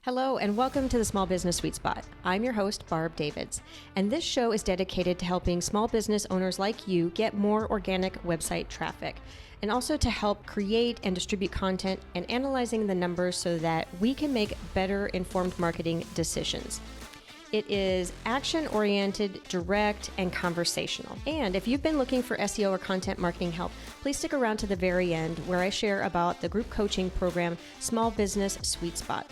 Hello, and welcome to the Small Business Sweet Spot. I'm your host, Barb Davids, and this show is dedicated to helping small business owners like you get more organic website traffic, and also to help create and distribute content and analyzing the numbers so that we can make better informed marketing decisions. It is action-oriented, direct, and conversational. And if you've been looking for SEO or content marketing help, please stick around to the very end where I share about the group coaching program, Small Business Sweet Spot.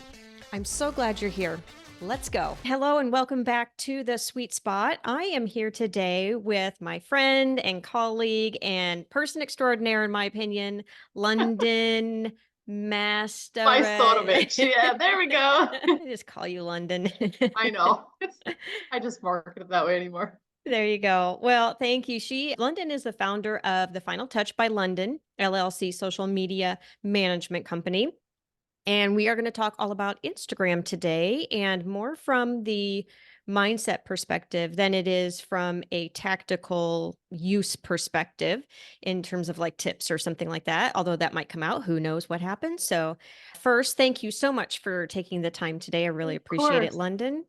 I'm so glad you're here. Let's go. Hello and welcome back to the Sweet Spot. I am here today with my friend and colleague and person extraordinaire, in my opinion, London Master. My soda bitch. Yeah, there we go. I just call you London. I know. I just market it that way anymore. There you go. Well, thank you. London is the founder of The Final Touch by London, LLC social media management company. And we are going to talk all about Instagram today, and more from the mindset perspective than it is from a tactical use perspective in terms of like tips or something like that, although that might come out. Who knows what happens? So first, thank you so much for taking the time today. I really appreciate it, London.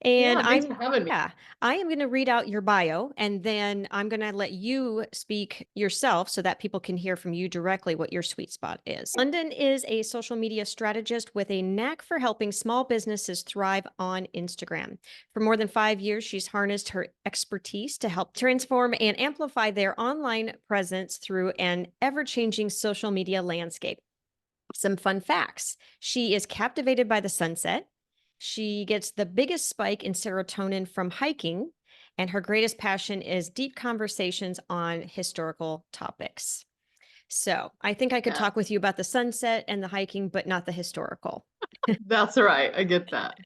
And yeah, thanks for having me. I am going to read out your bio, and then I'm going to let you speak yourself so that people can hear from you directly what your sweet spot is. London is a social media strategist with a knack for helping small businesses thrive on Instagram. For more than 5 years, she's harnessed her expertise to help transform and amplify their online presence through an ever-changing social media landscape. Some fun facts. She is captivated by the sunset. She gets the biggest spike in serotonin from hiking, and her greatest passion is deep conversations on historical topics. So I think I could talk with you about the sunset and the hiking, but not the historical. That's right. I get that.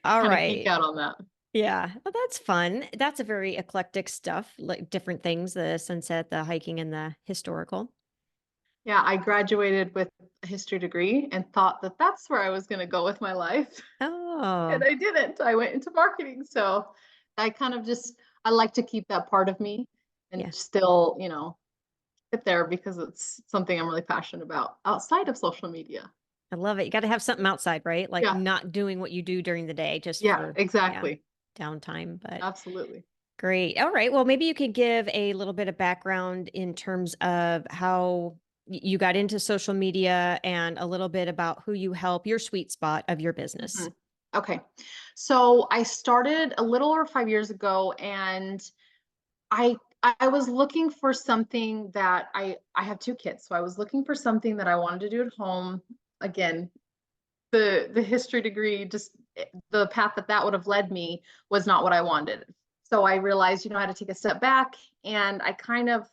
All right. Geek out on that. Yeah, well, that's fun. That's a very eclectic stuff, like different things, the sunset, the hiking, and the historical. Yeah, I graduated with a history degree and thought that that's where I was going to go with my life. Oh. And I didn't. I went into marketing. So I kind of I like to keep that part of me and still, get there because it's something I'm really passionate about outside of social media. I love it. You got to have something outside, right? Like not doing what you do during the day, just for exactly. Downtime. But absolutely. Great. All right. Well, maybe you could give a little bit of background in terms of how you got into social media and a little bit about who you help, your sweet spot of your business. Mm-hmm. Okay. So I started a little over 5 years ago, and I was looking for something that I have 2 kids. So I was looking for something that I wanted to do at home. Again, the history degree, just the path that would have led me was not what I wanted. So I realized, I had to take a step back, and I kind of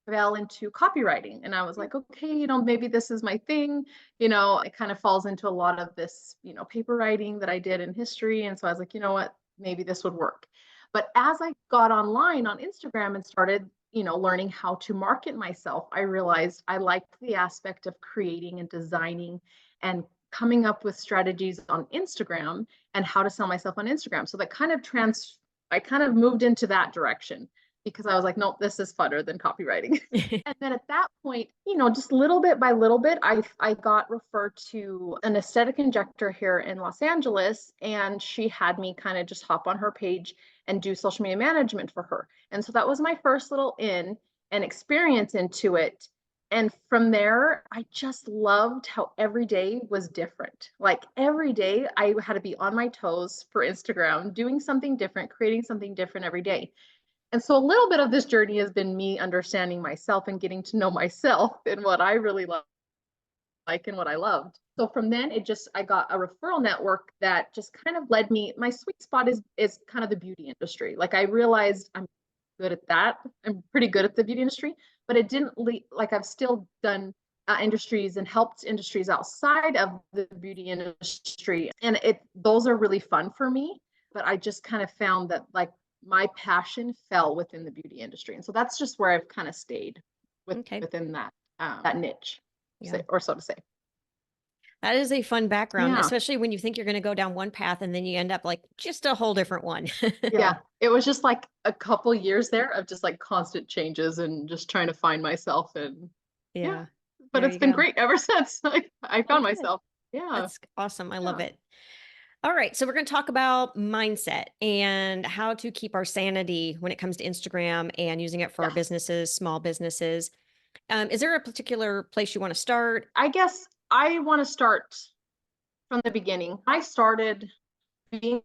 fell into copywriting, and I was like, okay, maybe this is my thing. It kind of falls into a lot of this, paper writing that I did in history. And so I was like, you know what, maybe this would work. But as I got online on Instagram and started, learning how to market myself, I realized I liked the aspect of creating and designing and coming up with strategies on Instagram and how to sell myself on Instagram. So that I kind of moved into that direction, because I was like, nope, this is funner than copywriting. And then at that point, just little bit by little bit, I got referred to an aesthetic injector here in Los Angeles, and she had me kind of just hop on her page and do social media management for her. And so that was my first little in and experience into it. And from there, I just loved how every day was different. Like every day I had to be on my toes for Instagram, doing something different, creating something different every day. And so a little bit of this journey has been me understanding myself and getting to know myself and what I really like and what I loved. So from then I got a referral network that just kind of led me. My sweet spot is kind of the beauty industry. Like I realized I'm good at that. I'm pretty good at the beauty industry, but it didn't like I've still done industries and helped industries outside of the beauty industry. And those are really fun for me. But I just kind of found that like my passion fell within the beauty industry. And so that's just where I've kind of stayed within that niche, or so to say. That is a fun background, especially when you think you're going to go down one path and then you end up like just a whole different one. Yeah, it was just like a couple years there of just like constant changes and just trying to find myself. And but it's been great ever since I found myself. Yeah. That's awesome. I love Yeah. it. All right. So we're going to talk about mindset and how to keep our sanity when it comes to Instagram and using it for our Yes. businesses, small businesses. Is there a particular place you want to start? I guess I want to start from the beginning. I started being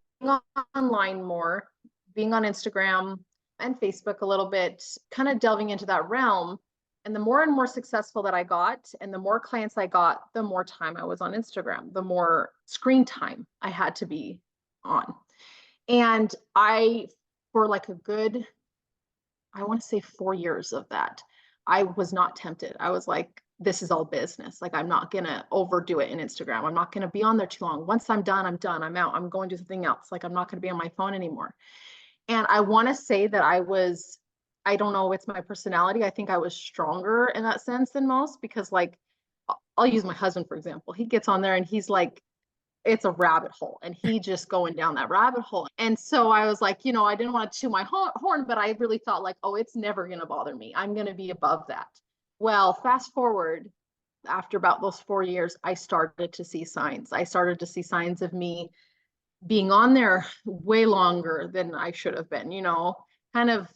online more, being on Instagram and Facebook a little bit, kind of delving into that realm. And the more and more successful that I got, and the more clients I got, the more time I was on Instagram, the more screen time I had to be on. And for like a good, I want to say 4 years of that, I was not tempted. I was like, this is all business. Like, I'm not going to overdo it in Instagram. I'm not going to be on there too long. Once I'm done, I'm done. I'm out. I'm going to do something else. Like, I'm not going to be on my phone anymore. And I want to say that I don't know, it's my personality. I think I was stronger in that sense than most because, like, I'll use my husband, for example. He gets on there and he's like, it's a rabbit hole and he just going down that rabbit hole. And so I was like, I didn't want to chew my horn, but I really thought like, oh, it's never going to bother me. I'm going to be above that. Well, fast forward after about those 4 years, I started to see signs. I started to see signs of me being on there way longer than I should have been, kind of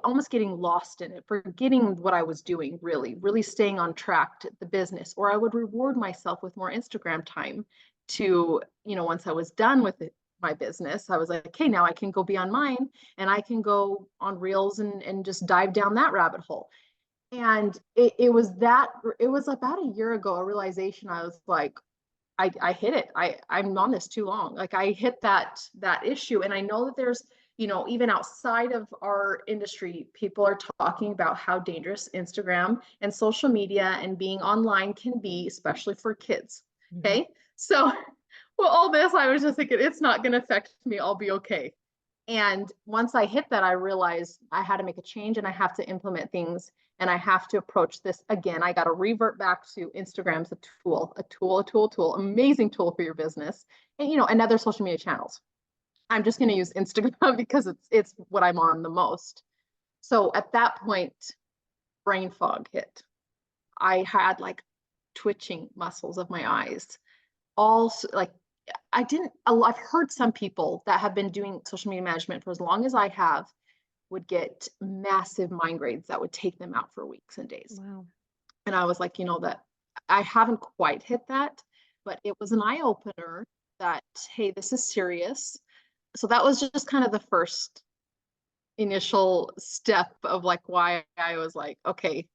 almost getting lost in it, forgetting what I was doing, really, really staying on track to the business. Or I would reward myself with more Instagram time to, once I was done with it, my business, I was like, okay, now I can go be on mine and I can go on reels and just dive down that rabbit hole. And it was about a year ago, a realization. I was like, I hit it. I'm on this too long. Like I hit that issue. And I know that there's, even outside of our industry, people are talking about how dangerous Instagram and social media and being online can be, especially for kids. Mhm. Okay. So, well, all this, I was just thinking, it's not going to affect me. I'll be okay. And once I hit that, I realized I had to make a change and I have to implement things and I have to approach this again. I got to revert back to Instagram's a tool, amazing tool for your business, and other social media channels. I'm just going to use Instagram because it's what I'm on the most. So at that point, brain fog hit. I had like twitching muscles of my eyes, all like I've heard some people that have been doing social media management for as long as I have would get massive migraines that would take them out for weeks and days. Wow. And I was like, that I haven't quite hit that, but it was an eye opener that, hey, this is serious. So that was just kind of the first initial step of like why I was like, okay,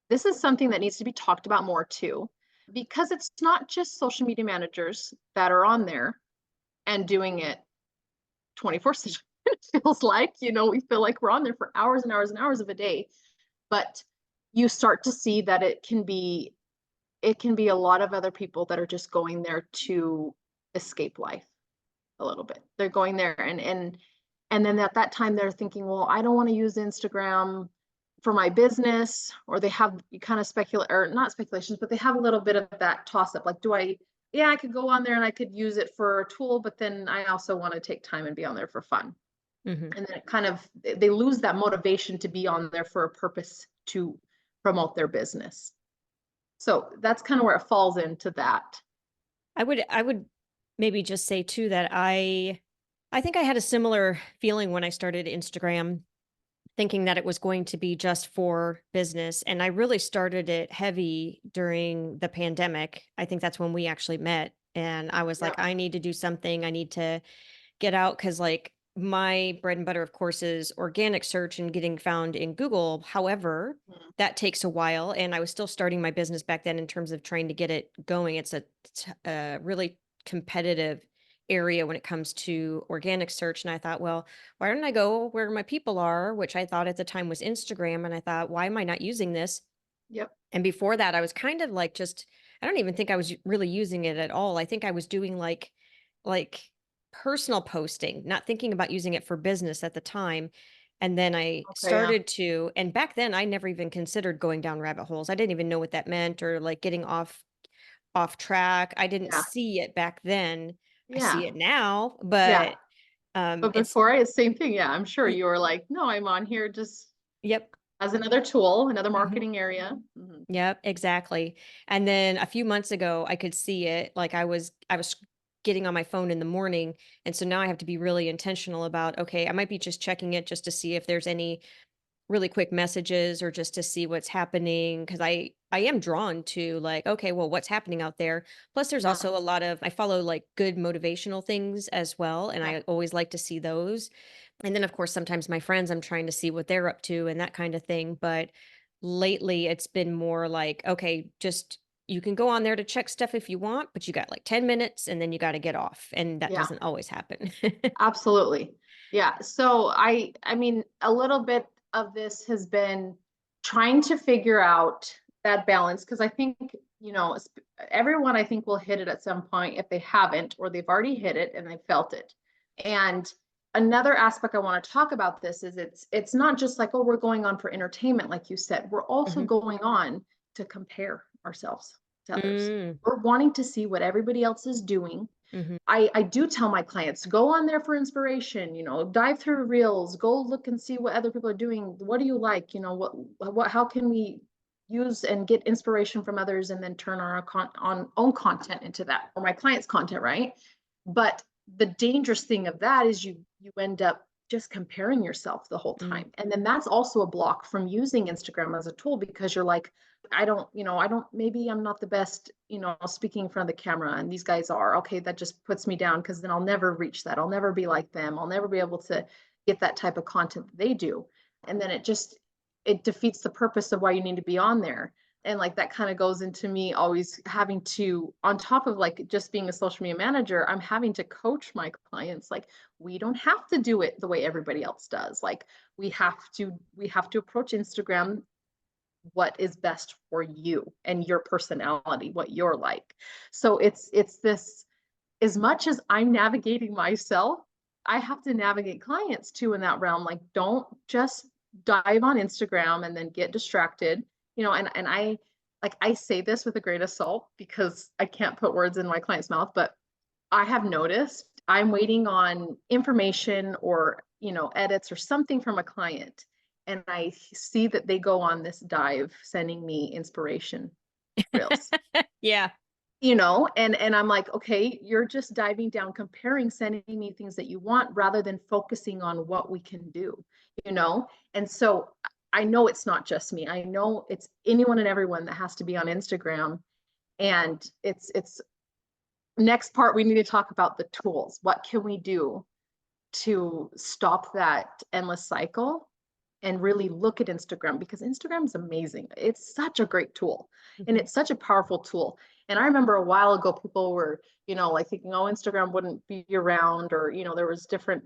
this is something that needs to be talked about more too, because it's not just social media managers that are on there and doing it 24/7. It feels like, we feel like we're on there for hours and hours and hours of a day. But you start to see that it can be a lot of other people that are just going there to escape life a little bit. They're going there and then at that time they're thinking, well, I don't want to use Instagram for my business, or they have kind of speculate or not speculations, but they have a little bit of that toss up. Like, I could go on there and I could use it for a tool, but then I also want to take time and be on there for fun. Mhm. And then it kind of, they lose that motivation to be on there for a purpose to promote their business. So that's kind of where it falls into that. I would maybe just say too that I think I had a similar feeling when I started Instagram, thinking that it was going to be just for business. And I really started it heavy during the pandemic. I think that's when we actually met. And I was like, Yeah. I need to do something. I need to get out because, like, my bread and butter, of course, is organic search and getting found in Google. However, Mm. that takes a while. And I was still starting my business back then in terms of trying to get it going. It's a really competitive area when it comes to organic search. And I thought, well, why don't I go where my people are, which I thought at the time was Instagram. And I thought, why am I not using this? Yep. And before that, I was kind of like just, I don't even think I was really using it at all. I think I was doing like personal posting, not thinking about using it for business at the time. And then I Okay. Yeah. started to, and back then I never even considered going down rabbit holes. I didn't even know what that meant, or like getting off track. I didn't Yeah. see it back then. I Yeah. see it now, Yeah. but But it's before it's same thing. Yeah. I'm sure y- you were like, no, I'm on here just yep. as another tool, another Mhm. marketing area. Mhm. Yep, exactly. And then a few months ago, I could see it. Like I was getting on my phone in the morning, and so now I have to be really intentional about, okay, I might be just checking it just to see if there's any really quick messages or just to see what's happening because I am drawn to like, okay, well, what's happening out there. Plus there's Yeah, also a lot of I follow like good motivational things as well, and yeah, I always like to see those. And then of course sometimes my friends, I'm trying to see what they're up to and that kind of thing, but lately it's been more like, okay, just you can go on there to check stuff if you want, but you got like 10 minutes and then you got to get off, and that yeah. doesn't always happen. Absolutely. Yeah. So I mean, a little bit of this has been trying to figure out that balance because I think, everyone I think will hit it at some point if they haven't, or they've already hit it and they felt it. And another aspect I want to talk about this is it's not just like, oh, we're going on for entertainment, like you said. We're also Mhm. going on to compare ourselves to others. Mm, We're wanting to see what everybody else is doing. mhm. I do tell my clients, go on there for inspiration, dive through reels, go look and see what other people are doing. What do you like? How can we use and get inspiration from others and then turn our own content into that, or my clients' content, right? But the dangerous thing of that is you end up just comparing yourself the whole Mm. time. And then that's also a block from using Instagram as a tool because you're like, maybe I'm not the best, speaking in front of the camera and these guys are. Okay, that just puts me down because then I'll never reach that. I'll never be like them. I'll never be able to get that type of content that they do. And then it defeats the purpose of why you need to be on there. And like that kind of goes into me always having to, on top of like just being a social media manager, I'm having to coach my clients like, we don't have to do it the way everybody else does. Like we have to approach Instagram what is best for you and your personality, what you're like. So it's this, as much as I'm navigating myself, I have to navigate clients too in that realm. Like, don't just dive on Instagram and then get distracted, and I say this with a grain of salt because I can't put words in my client's mouth, but I have noticed I'm waiting on information or, edits or something from a client. And I see that they go on this dive sending me inspiration reels, Yeah. and I'm like, okay, you're just diving down, comparing, sending me things that you want rather than focusing on what we can do, you know? And so I know it's not just me. I know it's anyone and everyone that has to be on Instagram. And it's next part, we need to talk about the tools. What can we do to stop that endless cycle and really look at Instagram? Because Instagram is amazing. It's such a great tool and Mhm. it's such a powerful tool. And I remember a while ago, people were, like thinking, oh, Instagram wouldn't be around, or, there was different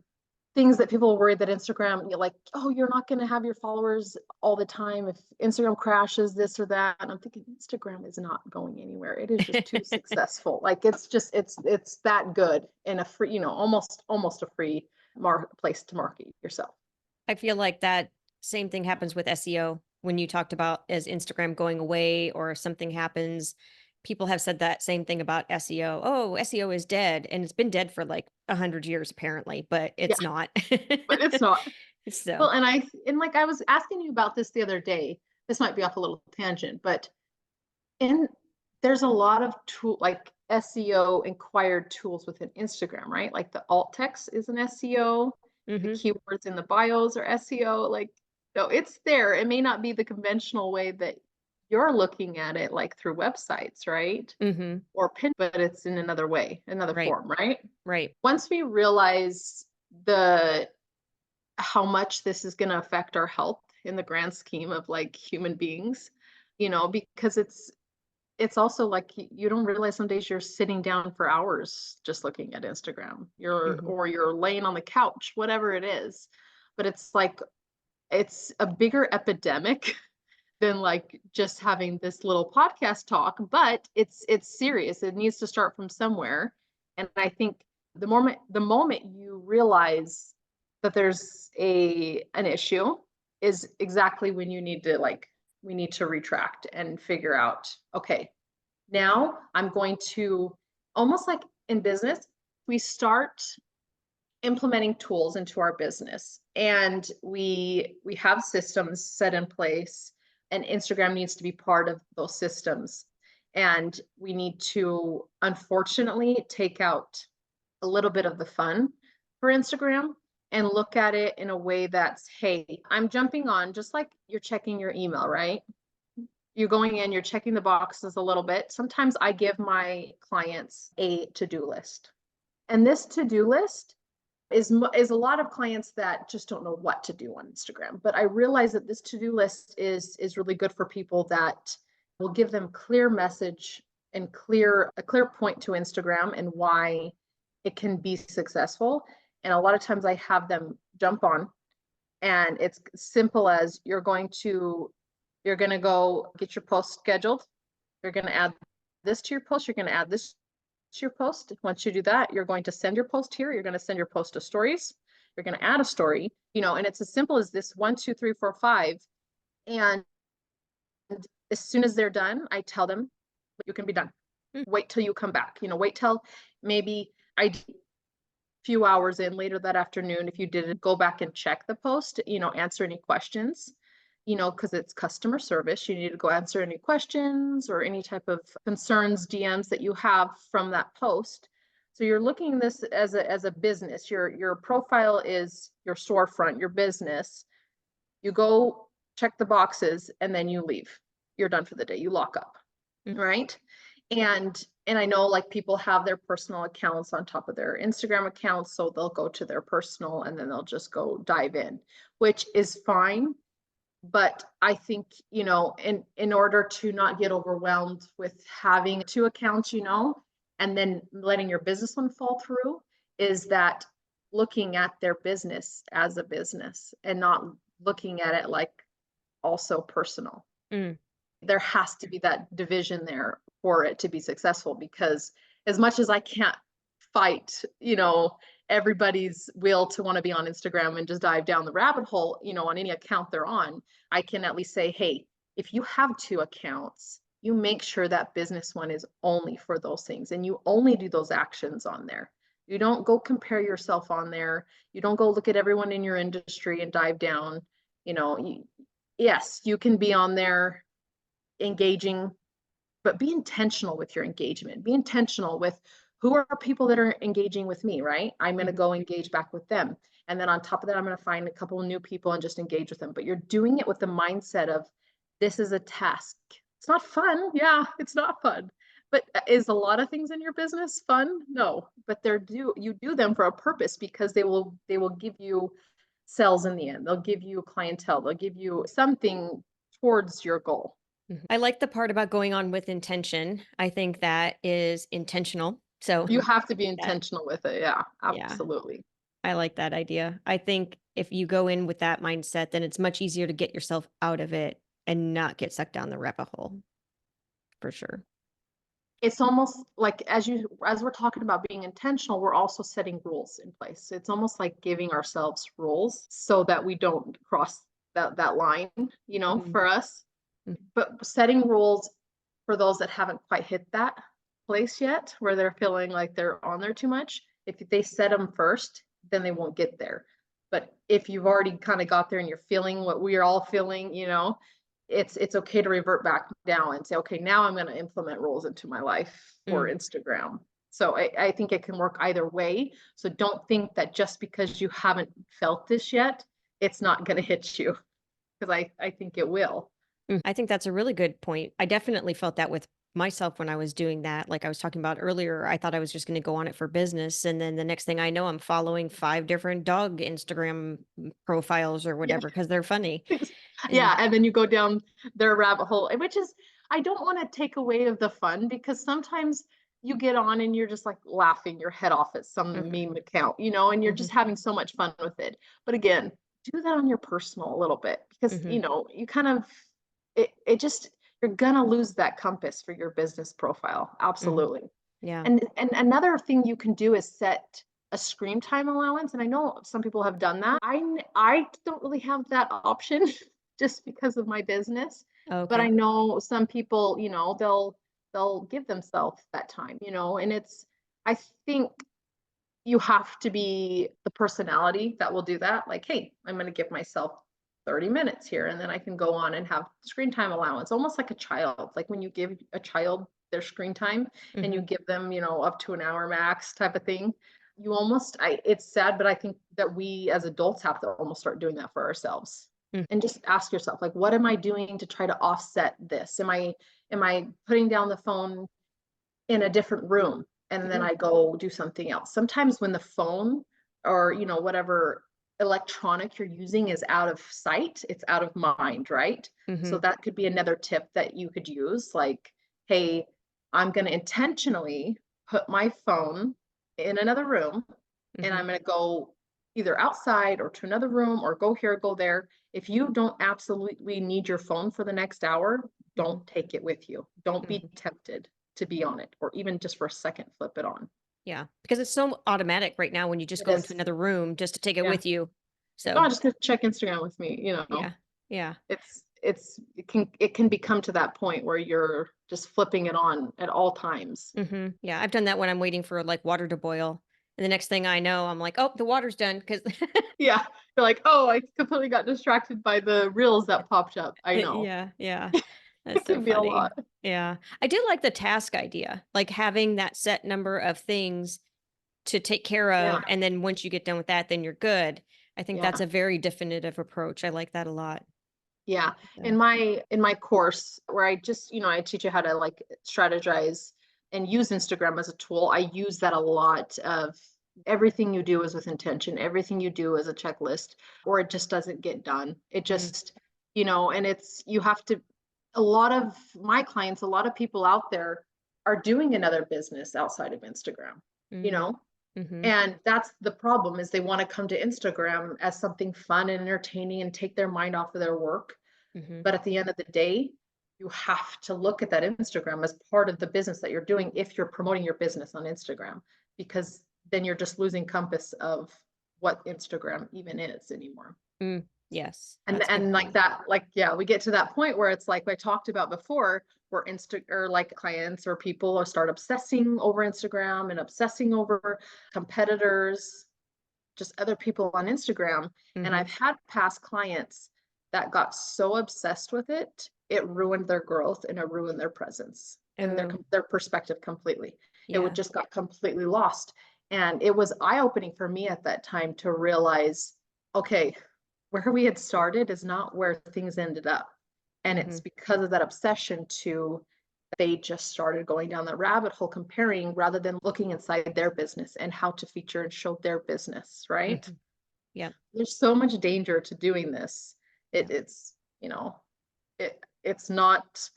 things that people were worried that Instagram, you're like, oh, you're not going to have your followers all the time if Instagram crashes, this or that. And I'm thinking Instagram is not going anywhere. It is just too successful. Like it's that good and a free, almost a free place to market yourself. I feel like that same thing happens with SEO when you talked about as Instagram going away or something happens. People have said that same thing about SEO. Oh, SEO is dead. And it's been dead for like 100 years, apparently, but Yeah, it's not. but it's not. So, Well, and like I was asking you about this the other day. This might be off a little tangent, but in there's a lot of tool like SEO inquired tools within Instagram, right? Like the alt text is an SEO, the mhm, keywords in the bios are SEO. Like, no, it's there. It may not be the conventional way that you're looking at it, like through websites, right? mhm, Or pin, but it's in another way, another right, form, right? right. Once we realize the how much this is going to affect our health in the grand scheme of like human beings, because it's also like you don't realize some days you're sitting down for hours just looking at Instagram. Mhm, You're laying on the couch, whatever it is. But it's like it's a bigger epidemic than like just having this little podcast talk, but it's serious. It needs to start from somewhere. And I think the moment you realize that there's an issue is exactly when you need to like we need to retract and figure out, okay, now I'm going to, almost like in business, we start implementing tools into our business, and we have systems set in place, and Instagram needs to be part of those systems. And we need to, unfortunately, take out a little bit of the fun for Instagram and look at it in a way that's, hey, I'm jumping on, just like you're checking your email, right? You're going in, you're checking the boxes a little bit. Sometimes I give my clients a to-do list. And this to-do list is a lot of clients that just don't know what to do on Instagram. But I realize that this to-do list is really good for people that will give them clear message and a clear point to Instagram and why it can be successful. And a lot of times I have them jump on, and it's simple as you're going to go get your post scheduled. You're going to add this to your post. You're going to add this to your post. Once you do that, you're going to send your post here. You're going to send your post to stories. You're going to add a story, and it's as simple as this: 1, 2, 3, 4, 5. And as soon as they're done, I tell them, you can be done. Wait till you come back. Wait till maybe a few hours in later that afternoon. If you didn't, go back and check the post, answer any questions, because it's customer service. You need to go answer any questions or any type of concerns, DMs that you have from that post. So you're looking at this as a business. Your profile is your storefront, your business. You go check the boxes and then you leave. You're done for the day. You lock up, right? And I know, like, people have their personal accounts on top of their Instagram accounts, so they'll go to their personal and then they'll just go dive in, which is fine. But I think, in order to not get overwhelmed with having 2 accounts, and then letting your business one fall through, is that looking at their business as a business and not looking at it like also personal. There has to be that division there for it to be successful, because as much as I can't fight, everybody's will to want to be on Instagram and just dive down the rabbit hole, on any account they're on, I can at least say, hey, if you have 2 accounts, you make sure that business one is only for those things, and you only do those actions on there. You don't go compare yourself on there. You don't go look at everyone in your industry and dive down. Yes, you can be on there engaging, but be intentional with your engagement. Be intentional with who are people that are engaging with me, right? I'm going to go engage back with them. And then on top of that, I'm going to find a couple of new people and just engage with them. But you're doing it with the mindset of, this is a task. It's not fun. Yeah, it's not fun. But is a lot of things in your business fun? No, but you do them for a purpose, because they will give you sales in the end. They'll give you clientele. They'll give you something towards your goal. I like the part about going on with intention. I think that is intentional. So you have to be intentional with it. Yeah, absolutely. Yeah, I like that idea. I think if you go in with that mindset, then it's much easier to get yourself out of it and not get sucked down the rabbit hole. For sure. It's almost like, as we're talking about being intentional, we're also setting rules in place. It's almost like giving ourselves rules so that we don't cross that line, for us. But setting rules for those that haven't quite hit that place yet, where they're feeling like they're on there too much, if they set them first, then they won't get there. But if you've already kind of got there and you're feeling what we are all feeling, it's okay to revert back down and say, okay, now I'm going to implement rules into my life for Instagram. So I think it can work either way. So don't think that just because you haven't felt this yet, it's not going to hit you, because I think it will. I think that's a really good point. I definitely felt that with myself when I was doing that. Like I was talking about earlier, I thought I was just going to go on it for business. And then the next thing I know, I'm following 5 different dog Instagram profiles or whatever, because they're funny. Yeah. And then you go down their rabbit hole, which is, I don't want to take away of the fun, because sometimes you get on and you're just like laughing your head off at some meme account, and you're just having so much fun with it. But again, do that on your personal a little bit, because, you kind of, it just, you're gonna lose that compass for your business profile. Absolutely. Yeah. And another thing you can do is set a screen time allowance. And I know some people have done that. I don't really have that option just because of my business. Okay. But I know some people, they'll give themselves that time, and I think you have to be the personality that will do that. Like, hey, I'm going to give myself 30 minutes here, and then I can go on and have screen time allowance, almost like a child. Like when you give a child their screen time and you Mm-hmm. give them, up to an hour max type of thing, you almost, it's sad, but I think that we as adults have to almost start doing that for ourselves. And just ask yourself, like, what am I doing to try to offset this? Am I putting down the phone in a different room and then Mm-hmm. I go do something else? Sometimes when the phone or, whatever electronic you're using is out of sight, it's out of mind, right? Mm-hmm. So that could be another tip that you could use. Like, hey, I'm going to intentionally put my phone in another room and Mm-hmm. I'm going to go either outside or to another room or go here, go there. If you don't absolutely need your phone for the next hour, Mm-hmm. don't take it with you. Don't be Mm-hmm. tempted to be on it, or even just for a second, flip it on. Yeah, because it's so automatic right now when you just It go into is. another room just to take it Yeah. with you. Like, oh, So I'm just gonna check Instagram with me, yeah, yeah. it can become to that point where you're just flipping it on at all times. Hmm. Yeah, I've done that when I'm waiting for like water to boil. And the next thing I know, I'm like, oh, the water's done. Because Yeah. You're like, oh, I completely got distracted by the reels that popped up. I know. yeah, yeah. That's It so can be a funny. lot. Yeah. I do like the task idea, like having that set number of things to take care Yeah. of. And then once you get done with that, then you're good. I think that's Yeah. a very definitive approach. I like that a lot. Yeah. In So, my course where I just, I teach you how to like strategize and use Instagram as a tool, I use that a lot of everything you do is with intention, everything you do is a checklist, or it just doesn't get done. It mm, just, and you have to, a lot of my clients, a lot of people out there are doing another business outside of Instagram, you mm, know, mm-hmm, and that's the problem is they want to come to Instagram as something fun and entertaining and take their mind off of their work. mm-hmm, But at the end of the day, you have to look at that Instagram as part of the business that you're doing if you're promoting your business on Instagram, because then you're just losing compass of what Instagram even is anymore. mm, yes, And that's a good and like point. that, like yeah, we get to that point where it's like I talked about before, where Insta or like clients or people or start obsessing over Instagram and obsessing over competitors, just other people on Instagram. And Mm-hmm. I've had past clients that got so obsessed with it, it ruined their growth and it ruined their presence and their Oh, their perspective completely. It would yeah. just got completely lost. And it was eye-opening for me at that time to realize, okay, where we had started is not where things ended up. And Mm-hmm. it's because of that obsession to they just started going down that rabbit hole comparing rather than looking inside their business and how to feature and show their business, right? Mm-hmm. Yeah. There's so much danger to doing this. Yeah. It's, it's not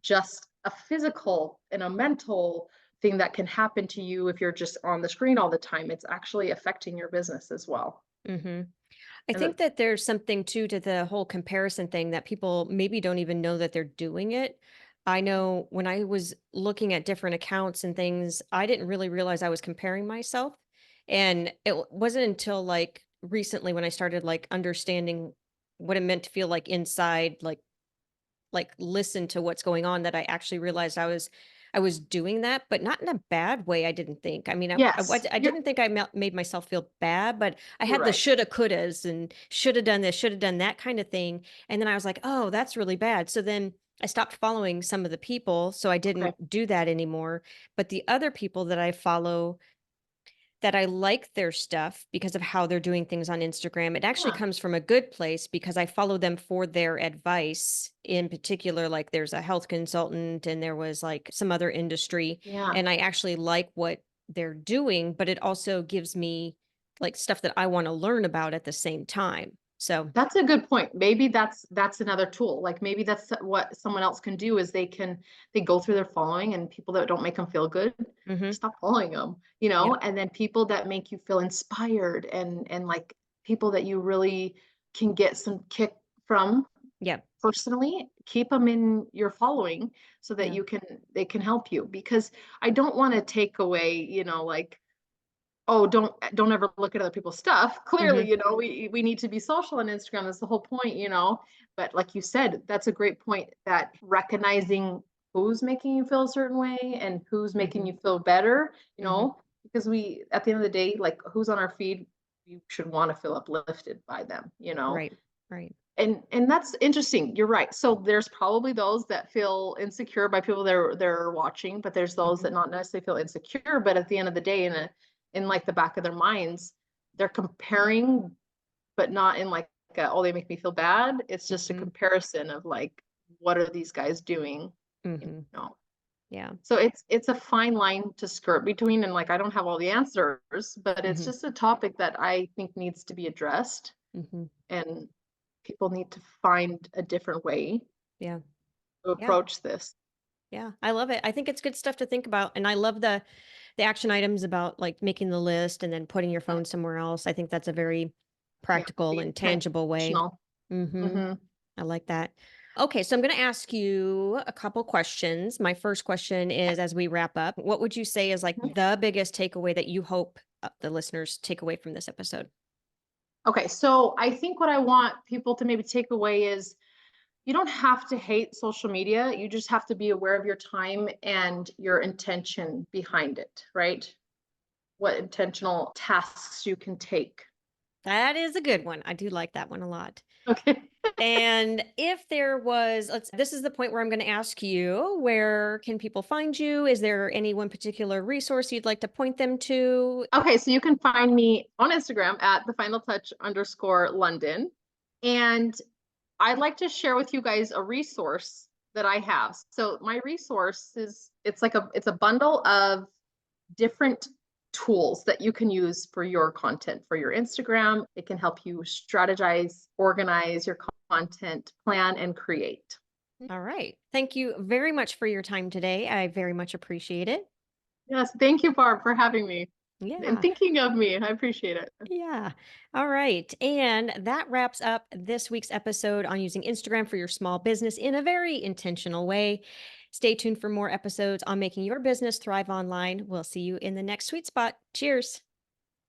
just a physical and a mental thing that can happen to you if you're just on the screen all the time. It's actually affecting your business as well. Mm-hmm. I And think that there's something too to the whole comparison thing that people maybe don't even know that they're doing it. I know when I was looking at different accounts and things, I didn't really realize I was comparing myself. And wasn't until like recently when I started like understanding what it meant to feel like inside, like listen to what's going on that I actually realized I was doing that, but not in a bad way. I didn't think. I mean, yes, I didn't think I made myself feel bad, but I you're had the right. shoulda, couldas, and shoulda done this, shoulda done that kind of thing. And then I was like, oh, that's really bad. So then I stopped following some of the people, so I Okay. didn't do that anymore. But the other people that I follow that I like their stuff because of how they're doing things on Instagram. It actually Yeah. comes from a good place because I follow them for their advice. In particular, like there's a health consultant and there was like some other industry. Yeah. And I actually like what they're doing, but it also gives me like stuff that I want to learn about at the same time. So, That's a good point. Maybe that's another tool. Like maybe that's what someone else can do is they go through their following and people that don't make them feel good, mhm, stop following them, yep, and then people that make you feel inspired and like people that you really can get some kick from yep, personally, keep them in your following so that yeah, they can help you because I don't want to take away, like oh, don't ever look at other people's stuff. Clearly, mhm, we need to be social on Instagram. That's the whole point. But like you said, that's a great point that recognizing who's making you feel a certain way and who's making mhm, you feel better, mhm, because we, at the end of the day, like who's on our feed, you should want to feel uplifted by them, you know? Right. Right. And that's interesting. You're right. So there's probably those that feel insecure by people they're watching, but there's those Mhm. that not necessarily feel insecure, but at the end of the day, in like the back of their minds, they're comparing, but not in like oh, they make me feel bad. It's just a Mhm. comparison of like, what are these guys doing? You Mhm. know. Yeah. So it's a fine line to skirt between, and like I don't have all the answers, but it's Mhm. just a topic that I think needs to be addressed, Mhm. and people need to find a different way Yeah. to Yeah. approach this. Yeah. I love it. I think it's good stuff to think about. And I love the action items about like making the list and then putting your Mm, phone somewhere else. I think that's a very yeah, practical be and tangible way. intentional. Mhm. Hmm. I like that. Okay, so I'm going to ask you a couple questions. My first question is, as we wrap up, what would you say is like the biggest takeaway that you hope the listeners take away from this episode? Okay, so I think what I want people to maybe take away is you don't have to hate social media. You just have to be aware of your time and your intention behind it, right? What intentional tasks you can take. That is a good one. I do like that one a lot. Okay. And if there was, this is the point where I'm going to ask you, where can people find you? Is there any one particular resource you'd like to point them to? Okay, so you can find me on Instagram at the final touch underscore London. And I'd like to share with you guys a resource that I have. So my resource is it's a bundle of different tools that you can use for your content for your Instagram. It can help you strategize, organize your content, plan, and create. All right. Thank you very much for your time today. I very much appreciate it. Yes, thank you, Barb, for having me and Yeah. thinking of me. I appreciate it. Yeah. All right. And that wraps up this week's episode on using Instagram for your small business in a very intentional way. Stay tuned for more episodes on making your business thrive online. We'll see you in the next sweet spot. Cheers.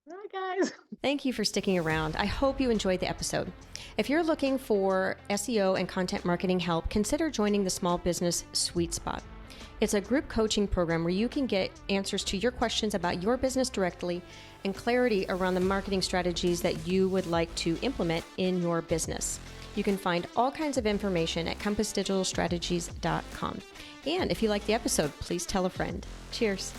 Bye, guys. Thank you for sticking around. I hope you enjoyed the episode. If you're looking for SEO and content marketing help, consider joining the Small Business Sweet Spot. It's a group coaching program where you can get answers to your questions about your business directly and clarity around the marketing strategies that you would like to implement in your business. You can find all kinds of information at compassdigitalstrategies.com. And if you like the episode, please tell a friend. Cheers.